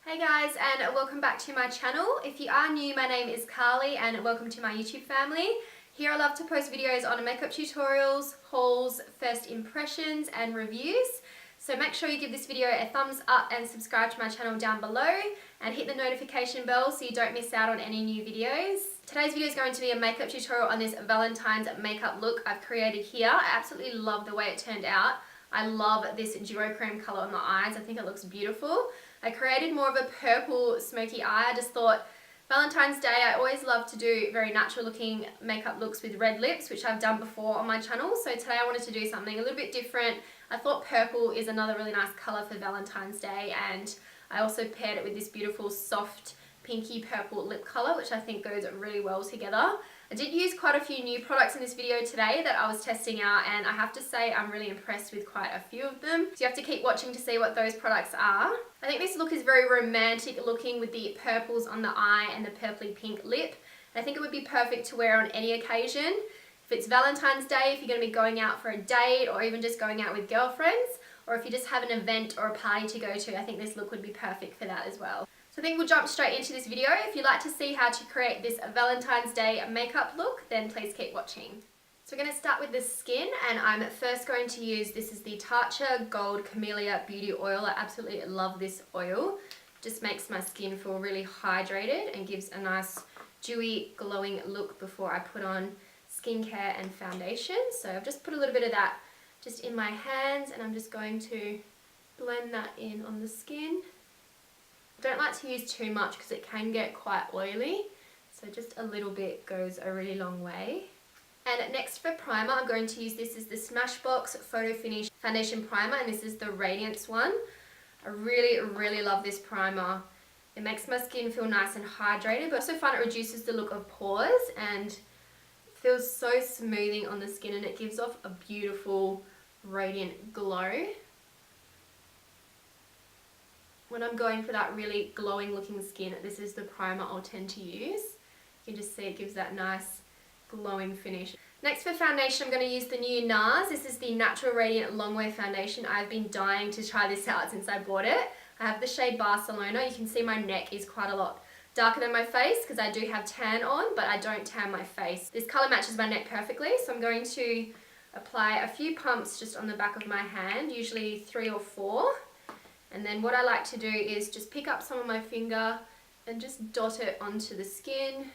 Hey guys, and welcome back to my channel. If you are new, my name is Carly and welcome to my YouTube family. Here I love to post videos on makeup tutorials, hauls, first impressions and reviews. So make sure you give this video a thumbs up and subscribe to my channel down below and hit the notification bell so you don't miss out on any new videos. Today's video is going to be a makeup tutorial on this Valentine's makeup look I've created here. I absolutely love the way it turned out. I love this duochrome colour on the eyes. I think it looks beautiful. I created more of a purple smoky eye. I just thought Valentine's Day, I always love to do very natural looking makeup looks with red lips, which I've done before on my channel. So today I wanted to do something a little bit different. I thought purple is another really nice colour for Valentine's Day, and I also paired it with this beautiful soft pinky purple lip colour, which I think goes really well together. I did use quite a few new products in this video today that I was testing out, and I have to say I'm really impressed with quite a few of them. So you have to keep watching to see what those products are. I think this look is very romantic looking with the purples on the eye and the purpley pink lip. And I think it would be perfect to wear on any occasion. If it's Valentine's Day, if you're going to be going out for a date or even just going out with girlfriends, or if you just have an event or a party to go to, I think this look would be perfect for that as well. So I think we'll jump straight into this video. If you'd like to see how to create this Valentine's Day makeup look, then please keep watching. So we're going to start with the skin, and I'm first going to use, this is the Tatcha Gold Camelia Beauty Oil. I absolutely love this oil. It just makes my skin feel really hydrated and gives a nice dewy glowing look before I put on skincare and foundation. So I've just put a little bit of that just in my hands, and I'm just going to blend that in on the skin. I don't like to use too much because it can get quite oily, so just a little bit goes a really long way. And next for primer, I'm going to use this is the Smashbox Photo Finish Foundation Primer, and this is the Radiance one. I really love this primer. It makes my skin feel nice and hydrated, but I also find it reduces the look of pores and feels so smoothing on the skin, and it gives off a beautiful radiant glow. When I'm going for that really glowing looking skin, this is the primer I'll tend to use. You can just see it gives that nice glowing finish. Next for foundation, I'm going to use the new NARS. This is the Natural Radiant Longwear Foundation. I've been dying to try this out since I bought it. I have the shade Barcelona. You can see my neck is quite a lot darker than my face because I do have tan on, but I don't tan my face. This colour matches my neck perfectly, so I'm going to apply a few pumps just on the back of my hand, usually 3 or 4. And then what I like to do is just pick up some of my finger and just dot it onto the skin.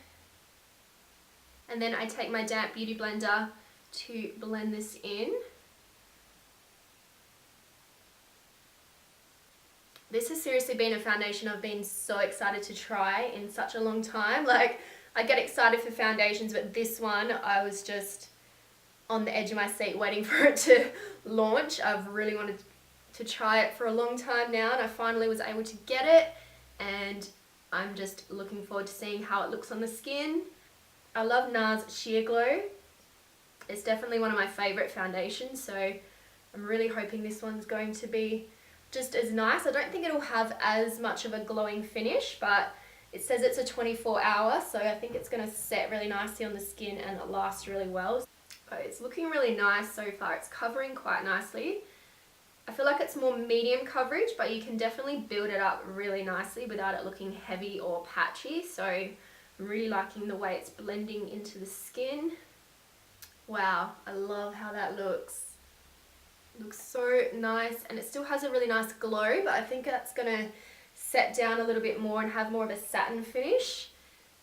And then I take my damp beauty blender to blend this in. This has seriously been a foundation I've been so excited to try in such a long time. Like, I get excited for foundations, but this one I was just on the edge of my seat waiting for it to launch. I've really wanted to try it for a long time now, and I finally was able to get it, and I'm just looking forward to seeing how it looks on the skin. I love NARS Sheer Glow. It's definitely one of my favourite foundations, so I'm really hoping this one's going to be just as nice. I don't think it'll have as much of a glowing finish, but it says it's a 24-hour, so I think it's going to set really nicely on the skin and it lasts really well. But it's looking really nice so far. It's covering quite nicely. I feel like it's more medium coverage, but you can definitely build it up really nicely without it looking heavy or patchy. So I'm really liking the way it's blending into the skin. Wow, I love how that looks. It looks so nice, and it still has a really nice glow, but I think that's going to set down a little bit more and have more of a satin finish,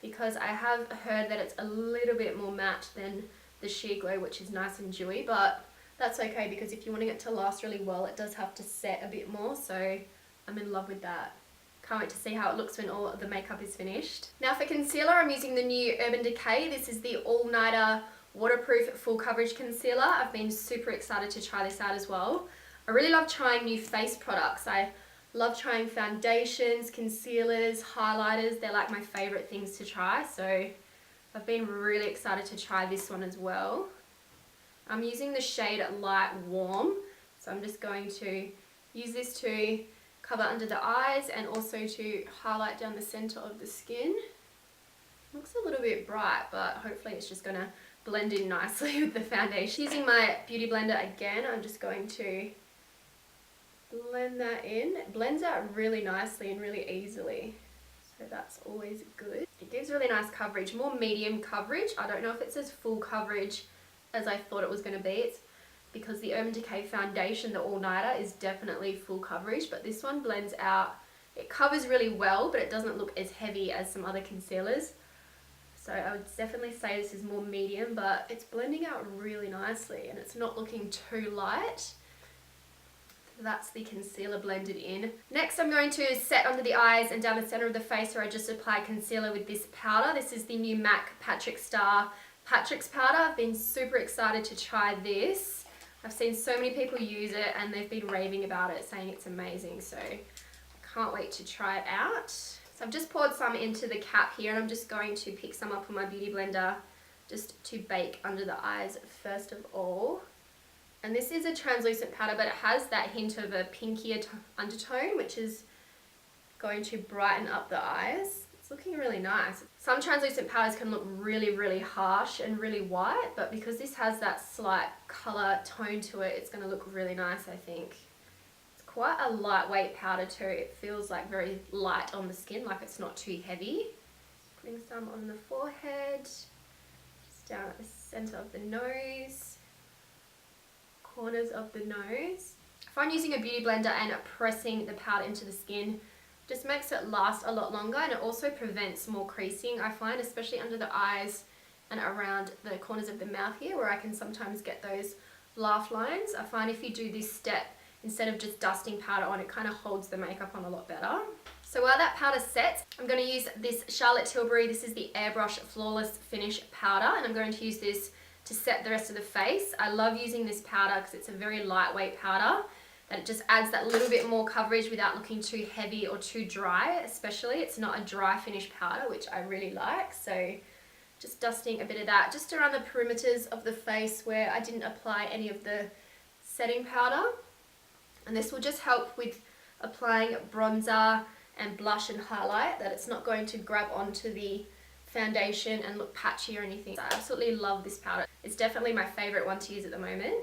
because I have heard that it's a little bit more matte than the Sheer Glow, which is nice and dewy, but that's okay because if you're wanting it to last really well, it does have to set a bit more, so I'm in love with that. Can't wait to see how it looks when all of the makeup is finished. Now for concealer, I'm using the new Urban Decay. This is the All Nighter Waterproof Full Coverage Concealer. I've been super excited to try this out as well. I really love trying new face products. I love trying foundations, concealers, highlighters. They're like my favourite things to try, so I've been really excited to try this one as well. I'm using the shade Light Warm, so I'm just going to use this to cover under the eyes and also to highlight down the centre of the skin. Looks a little bit bright, but hopefully it's just going to blend in nicely with the foundation. Using my beauty blender again, I'm just going to blend that in. It blends out really nicely and really easily, so that's always good. It gives really nice coverage, more medium coverage. I don't know if it's as full coverage as I thought it was going to be. It's because the Urban Decay foundation, the All Nighter, is definitely full coverage, but this one blends out. It covers really well, but it doesn't look as heavy as some other concealers. So I would definitely say this is more medium, but it's blending out really nicely and it's not looking too light. That's the concealer blended in. Next, I'm going to set under the eyes and down the center of the face where I just apply concealer with this powder. This is the new MAC Patrick Starr Patrick's powder. I've been super excited to try this. I've seen so many people use it and they've been raving about it, saying it's amazing. So I can't wait to try it out. So I've just poured some into the cap here and I'm just going to pick some up on my beauty blender just to bake under the eyes first of all. And this is a translucent powder, but it has that hint of a pinkier undertone, which is going to brighten up the eyes. It's looking really nice. Some translucent powders can look really, really harsh and really white, but because this has that slight colour tone to it, it's going to look really nice, I think. It's quite a lightweight powder too. It feels like very light on the skin, like it's not too heavy. Putting some on the forehead, just down at the centre of the nose. Corners of the nose. I find using a beauty blender and pressing the powder into the skin just makes it last a lot longer, and it also prevents more creasing, I find, especially under the eyes and around the corners of the mouth here where I can sometimes get those laugh lines. I find if you do this step instead of just dusting powder on, it kind of holds the makeup on a lot better. So while that powder sets, I'm going to use this Charlotte Tilbury. This is the Airbrush Flawless Finish powder, and I'm going to use this to set the rest of the face. I love using this powder because it's a very lightweight powder that it just adds that little bit more coverage without looking too heavy or too dry, especially. It's not a dry finish powder, which I really like. So just dusting a bit of that just around the perimeters of the face where I didn't apply any of the setting powder. And this will just help with applying bronzer and blush and highlight, that it's not going to grab onto the foundation and look patchy or anything. I absolutely love this powder. It's definitely my favorite one to use at the moment.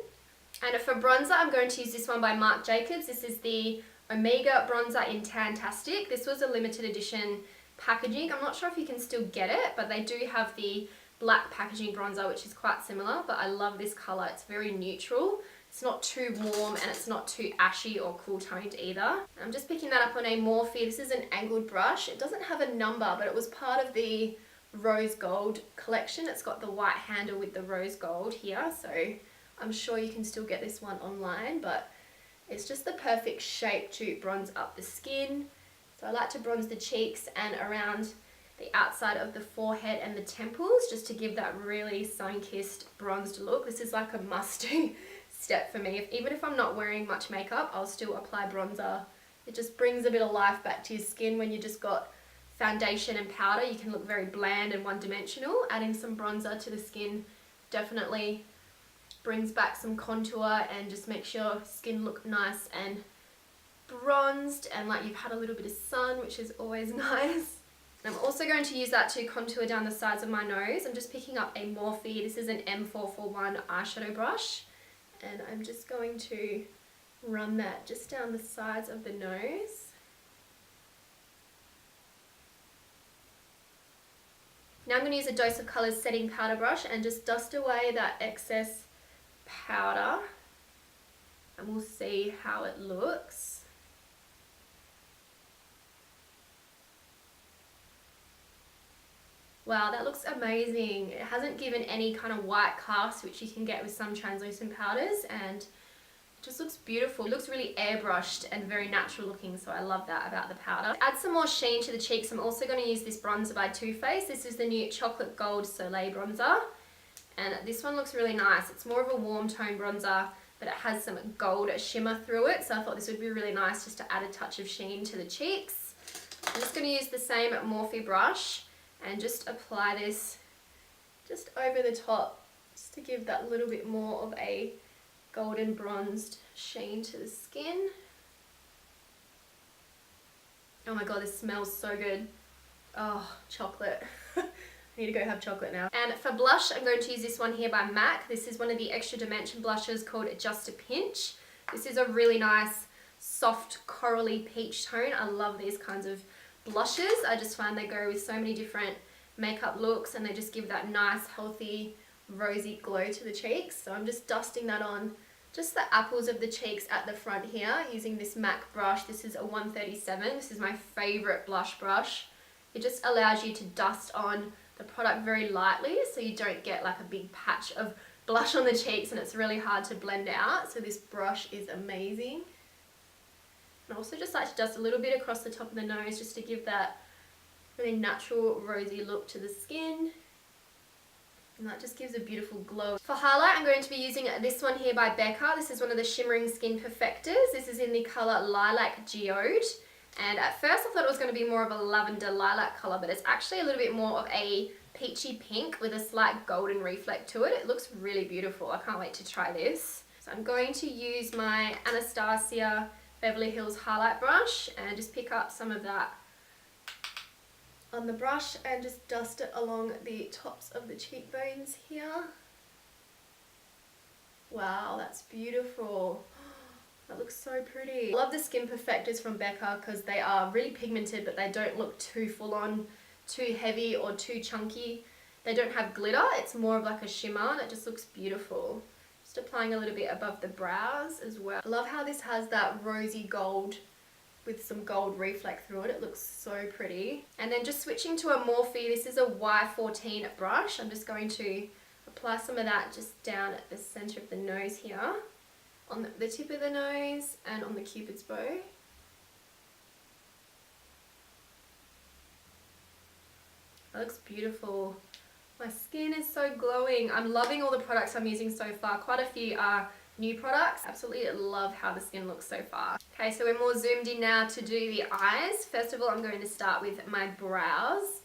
And for bronzer, I'm going to use this one by Marc Jacobs. This is the Omega Bronzer in Tastic. This was a limited edition packaging. I'm not sure if you can still get it, but they do have the black packaging bronzer, which is quite similar, but I love this color. It's very neutral. It's not too warm and it's not too ashy or cool toned either. I'm just picking that up on a Morphe. This is an angled brush. It doesn't have a number, but it was part of the rose gold collection. It's got the white handle with the rose gold here, so I'm sure you can still get this one online, but it's just the perfect shape to bronze up the skin. So I like to bronze the cheeks and around the outside of the forehead and the temples, just to give that really sun-kissed bronzed look. This is like a must-do step for me. Even if I'm not wearing much makeup, I'll still apply bronzer. It just brings a bit of life back to your skin. When you just got foundation and powder, you can look very bland and one-dimensional. Adding some bronzer to the skin definitely brings back some contour and just makes your skin look nice and bronzed and like you've had a little bit of sun, which is always nice. And I'm also going to use that to contour down the sides of my nose. I'm just picking up a Morphe. This is an M441 eyeshadow brush, and I'm just going to run that just down the sides of the nose. Now I'm going to use a Dose of Colours setting powder brush and just dust away that excess powder, and we'll see how it looks. Wow, that looks amazing. It hasn't given any kind of white cast, which you can get with some translucent powders, and it just looks beautiful. It looks really airbrushed and very natural looking, so I love that about the powder. To add some more sheen to the cheeks, I'm also going to use this bronzer by Too Faced. This is the new Chocolate Gold Soleil bronzer, and this one looks really nice. It's more of a warm tone bronzer, but it has some gold shimmer through it, so I thought this would be really nice just to add a touch of sheen to the cheeks. I'm just going to use the same Morphe brush and just apply this just over the top, just to give that little bit more of a golden bronzed sheen to the skin. Oh my god, this smells so good. Oh, chocolate. I need to go have chocolate now. And for blush, I'm going to use this one here by MAC. This is one of the extra dimension blushes called Just a Pinch. This is a really nice soft corally peach tone. I love these kinds of blushes. I just find they go with so many different makeup looks and they just give that nice, healthy, rosy glow to the cheeks. So I'm just dusting that on just the apples of the cheeks at the front here using this MAC brush. This is a 137. This is my favorite blush brush. It just allows you to dust on the product very lightly so you don't get like a big patch of blush on the cheeks and it's really hard to blend out. So this brush is amazing. And I also just like to dust a little bit across the top of the nose just to give that really natural rosy look to the skin. And that just gives a beautiful glow. For highlight, I'm going to be using this one here by Becca. This is one of the Shimmering Skin Perfectors. This is in the colour Lilac Geode. And at first I thought it was going to be more of a lavender lilac colour, but it's actually a little bit more of a peachy pink with a slight golden reflect to it. It looks really beautiful. I can't wait to try this. So I'm going to use my Anastasia Beverly Hills highlight brush and just pick up some of that on the brush and just dust it along the tops of the cheekbones here. Wow, that's beautiful. That looks so pretty. I love the Skin Perfectors from Becca because they are really pigmented but they don't look too full on, too heavy or too chunky. They don't have glitter, it's more of like a shimmer and it just looks beautiful. Just applying a little bit above the brows as well. I love how this has that rosy gold with some gold reflect through it. It looks so pretty. And then just switching to a Morphe, this is a Y14 brush. I'm just going to apply some of that just down at the center of the nose here, on the tip of the nose and on the cupid's bow. That looks beautiful. My skin is so glowing. I'm loving all the products I'm using so far. Quite a few are new products. Absolutely love how the skin looks so far. Okay, so we're more zoomed in now to do the eyes. First of all, I'm going to start with my brows.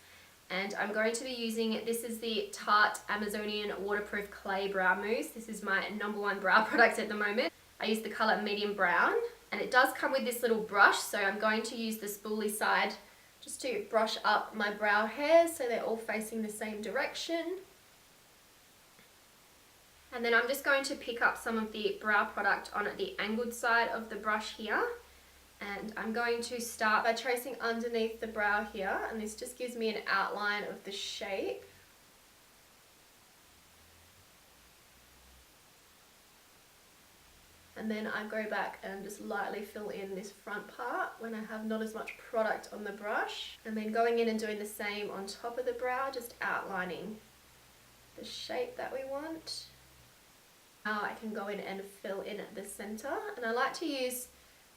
And I'm going to be using, this is the Tarte Amazonian Waterproof Clay Brow Mousse. This is my #1 brow product at the moment. I use the colour medium brown. And it does come with this little brush, so I'm going to use the spoolie side just to brush up my brow hairs so they're all facing the same direction. And then I'm just going to pick up some of the brow product on the angled side of the brush here. And I'm going to start by tracing underneath the brow here, and this just gives me an outline of the shape. And then I go back and just lightly fill in this front part when I have not as much product on the brush. And then going in and doing the same on top of the brow, just outlining the shape that we want. Now I can go in and fill in at the center. And I like to use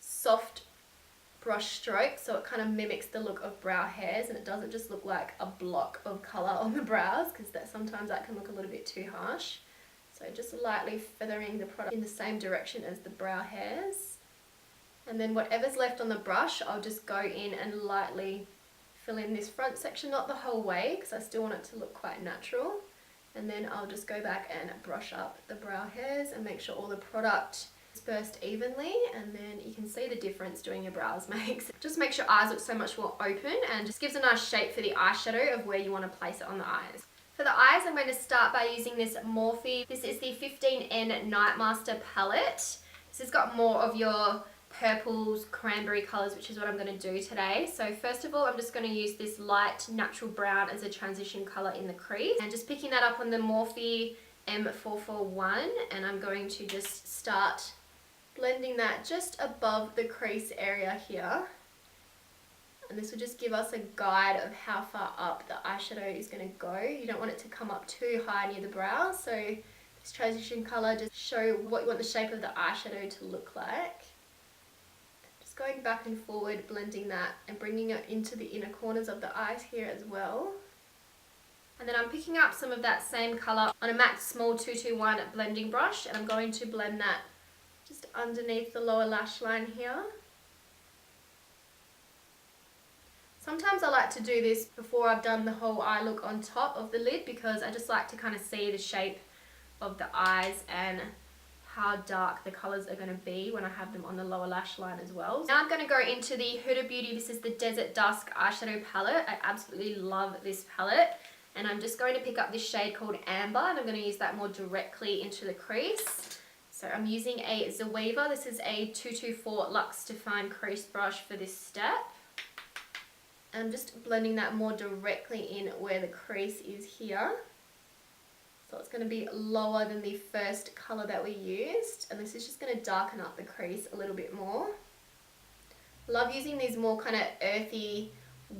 soft brush strokes so it kind of mimics the look of brow hairs and it doesn't just look like a block of color on the brows, because sometimes that can look a little bit too harsh. So just lightly feathering the product in the same direction as the brow hairs. And then whatever's left on the brush, I'll just go in and lightly fill in this front section, not the whole way because I still want it to look quite natural. And then I'll just go back and brush up the brow hairs and make sure all the product is dispersed evenly, and then you can see the difference doing your brows makes. Just makes your eyes look so much more open and just gives a nice shape for the eyeshadow of where you want to place it on the eyes. For the eyes, I'm going to start by using this Morphe. This is the 15N Nightmaster palette. This has got more of your purples, cranberry colours, which is what I'm going to do today. So first of all, I'm just going to use this light natural brown as a transition colour in the crease. And just picking that up on the Morphe M441, and I'm going to just start blending that just above the crease area here. And this will just give us a guide of how far up the eyeshadow is going to go. You don't want it to come up too high near the brow, so this transition colour just show what you want the shape of the eyeshadow to look like. Just going back and forward, blending that and bringing it into the inner corners of the eyes here as well. And then I'm picking up some of that same colour on a MAC Small 221 blending brush, and I'm going to blend that just underneath the lower lash line here. Sometimes I like to do this before I've done the whole eye look on top of the lid, because I just like to kind of see the shape of the eyes and how dark the colours are going to be when I have them on the lower lash line as well. Now I'm going to go into the Huda Beauty. This is the Desert Dusk eyeshadow palette. I absolutely love this palette. And I'm just going to pick up this shade called Amber, and I'm going to use that more directly into the crease. So So I'm using a Zoeva. This is a 224 Luxe Define Crease Brush for this step. I'm just blending that more directly in where the crease is here. So it's going to be lower than the first colour that we used. And this is just going to darken up the crease a little bit more. Love using these more kind of earthy,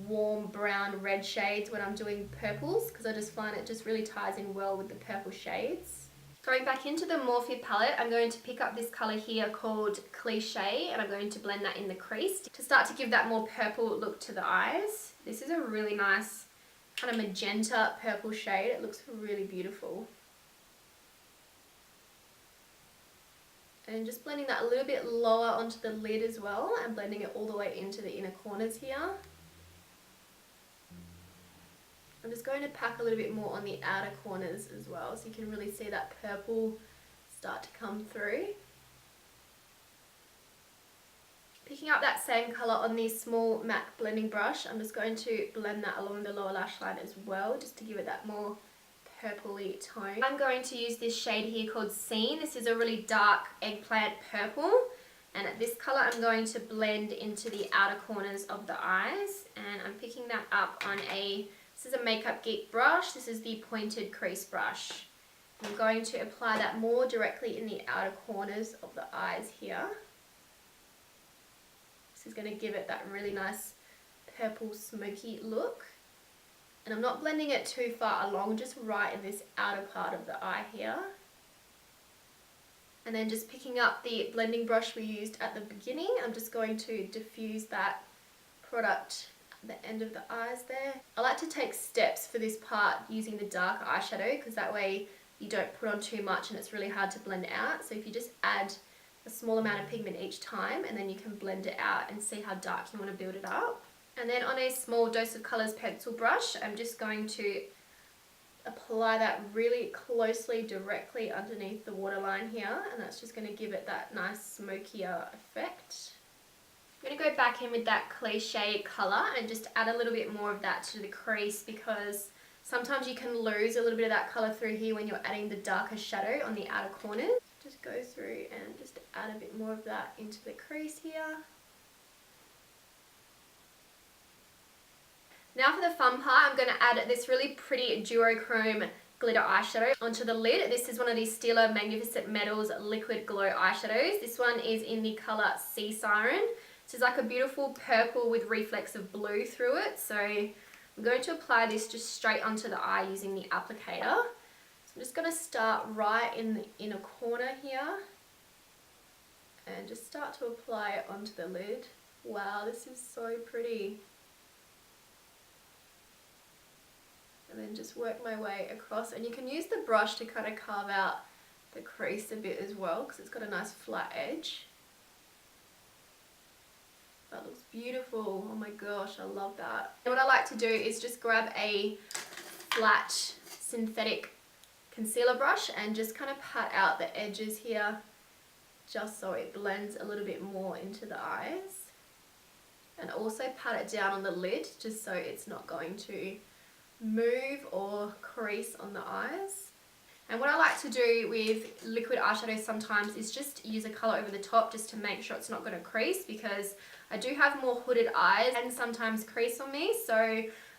warm brown red shades when I'm doing purples, because I just find it just really ties in well with the purple shades. Going back into the Morphe palette, I'm going to pick up this colour here called Cliché, and I'm going to blend that in the crease to start to give that more purple look to the eyes. This is a really nice kind of magenta purple shade. It looks really beautiful. And just blending that a little bit lower onto the lid as well, and blending it all the way into the inner corners here. I'm just going to pack a little bit more on the outer corners as well, so you can really see that purple start to come through. Picking up that same colour on the small MAC blending brush, I'm just going to blend that along the lower lash line as well, just to give it that more purpley tone. I'm going to use this shade here called Scene. This is a really dark eggplant purple, and this colour I'm going to blend into the outer corners of the eyes, and I'm picking that up on this is a Makeup Geek brush. This is the pointed crease brush. I'm going to apply that more directly in the outer corners of the eyes here. This is going to give it that really nice purple smoky look. And I'm not blending it too far along, just right in this outer part of the eye here. And then just picking up the blending brush we used at the beginning, I'm just going to diffuse that product the end of the eyes there. I like to take steps for this part using the dark eyeshadow, because that way you don't put on too much and it's really hard to blend out. So if you just add a small amount of pigment each time, and then you can blend it out and see how dark you want to build it up. And then on a small Dose of Colours pencil brush, I'm just going to apply that really closely directly underneath the waterline here, and that's just going to give it that nice smokier effect. I'm going to go back in with that Cliché colour and just add a little bit more of that to the crease, because sometimes you can lose a little bit of that colour through here when you're adding the darker shadow on the outer corners. Just go through and just add a bit more of that into the crease here. Now for the fun part, I'm going to add this really pretty duochrome glitter eyeshadow onto the lid. This is one of these Stila Magnificent Metals Liquid Glow eyeshadows. This one is in the colour Sea Siren. This is like a beautiful purple with reflects of blue through it. So I'm going to apply this just straight onto the eye using the applicator. So I'm just going to start right in the inner corner here and just start to apply it onto the lid. Wow, this is so pretty. And then just work my way across, and you can use the brush to kind of carve out the crease a bit as well, because it's got a nice flat edge. That looks beautiful. Oh my gosh, I love that. And what I like to do is just grab a flat synthetic concealer brush and just kind of pat out the edges here, just so it blends a little bit more into the eyes. And also pat it down on the lid, just so it's not going to move or crease on the eyes. And what I like to do with liquid eyeshadow sometimes is just use a colour over the top, just to make sure it's not going to crease, because I do have more hooded eyes and sometimes crease on me. So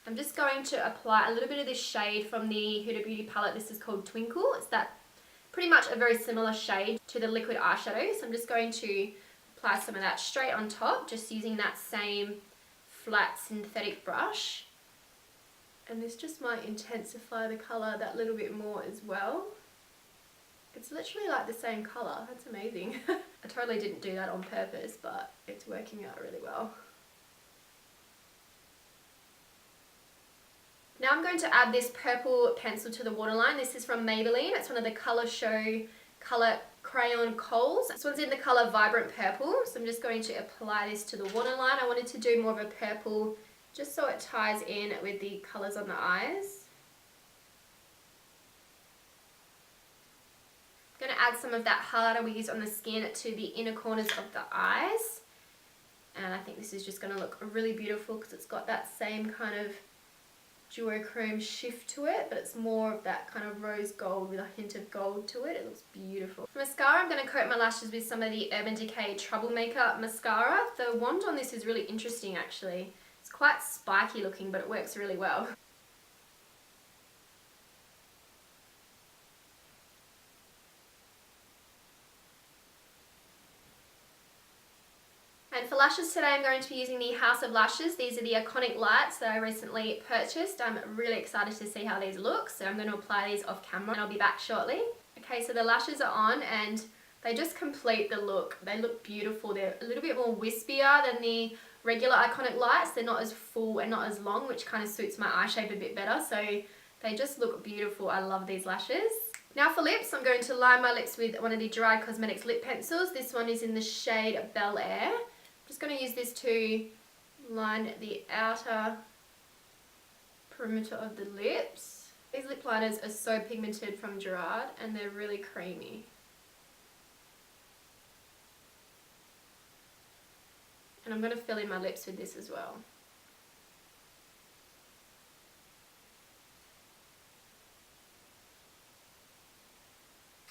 I'm just going to apply a little bit of this shade from the Huda Beauty palette. This is called Twinkle. It's that pretty much a very similar shade to the liquid eyeshadow. So I'm just going to apply some of that straight on top, just using that same flat synthetic brush. And this just might intensify the colour that little bit more as well. It's literally like the same colour. That's amazing. I totally didn't do that on purpose, but it's working out really well. Now I'm going to add this purple pencil to the waterline. This is from Mybelline. It's one of the Colour Show Colour Crayon Kohls. This one's in the colour Vibrant Purple. So I'm just going to apply this to the waterline. I wanted to do more of a purple, just so it ties in with the colours on the eyes. I'm going to add some of that highlighter we used on the skin to the inner corners of the eyes. And I think this is just going to look really beautiful, because it's got that same kind of duochrome shift to it, but it's more of that kind of rose gold with a hint of gold to it. It looks beautiful. For mascara, I'm going to coat my lashes with some of the Urban Decay Troublemaker mascara. The wand on this is really interesting actually. It's quite spiky looking, but it works really well. And for lashes today, I'm going to be using the House of Lashes. These are the iconic lights that I recently purchased. I'm really excited to see how these look, so I'm going to apply these off camera and I'll be back shortly. Okay, so the lashes are on and they just complete the look. They look beautiful. They're a little bit more wispier than the regular iconic lights. They're not as full and not as long, which kind of suits my eye shape a bit better, so they just look beautiful. I love these lashes. Now for lips, I'm going to line my lips with one of the Dry Cosmetics lip pencils. This one is in the shade Bel Air. I'm just going to use this to line the outer perimeter of the lips. These lip liners are so pigmented from Gerard and they're really creamy. And I'm going to fill in my lips with this as well.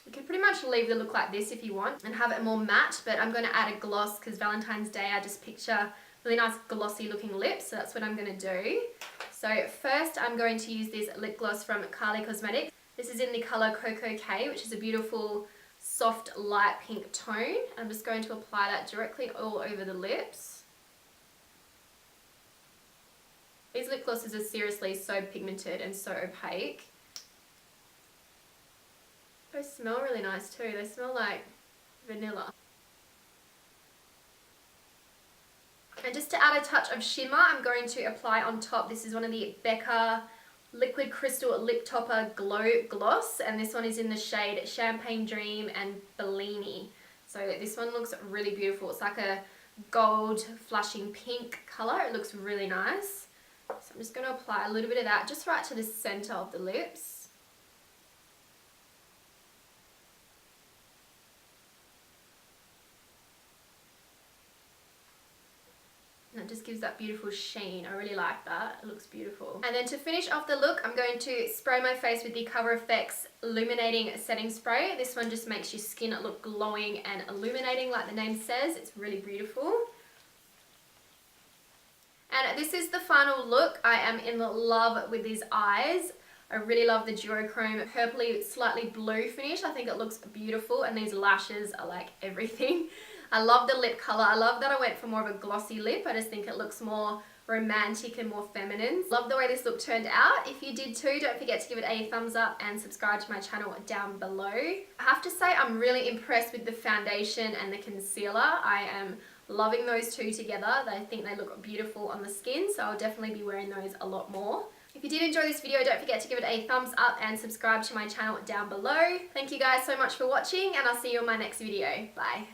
You can pretty much leave the look like this if you want and have it more matte, but I'm going to add a gloss because Valentine's Day I just picture really nice glossy looking lips, so that's what I'm going to do. So first I'm going to use this lip gloss from Kylie Cosmetics. This is in the colour Cocoa K, which is a beautiful soft light pink tone. I'm just going to apply that directly all over the lips. These lip glosses are seriously so pigmented and so opaque. They smell really nice too. They smell like vanilla. And just to add a touch of shimmer, I'm going to apply on top. This is one of the Becca Liquid Crystal Lip Topper Glow Gloss. And this one is in the shade Champagne Dream and Bellini. So this one looks really beautiful. It's like a gold flashing pink colour. It looks really nice. So I'm just going to apply a little bit of that just right to the centre of the lips. And it just gives that beautiful sheen. I really like that. It looks beautiful. And then to finish off the look, I'm going to spray my face with the Cover FX Illuminating Setting Spray. This one just makes your skin look glowing and illuminating like the name says. It's really beautiful. And this is the final look. I am in love with these eyes. I really love the duochrome purpley, slightly blue finish. I think it looks beautiful, and these lashes are like everything. I love the lip colour. I love that I went for more of a glossy lip. I just think it looks more romantic and more feminine. Love the way this look turned out. If you did too, don't forget to give it a thumbs up and subscribe to my channel down below. I have to say I'm really impressed with the foundation and the concealer. I am loving those two together. I think they look beautiful on the skin, so I'll definitely be wearing those a lot more. If you did enjoy this video, don't forget to give it a thumbs up and subscribe to my channel down below. Thank you guys so much for watching, and I'll see you in my next video. Bye.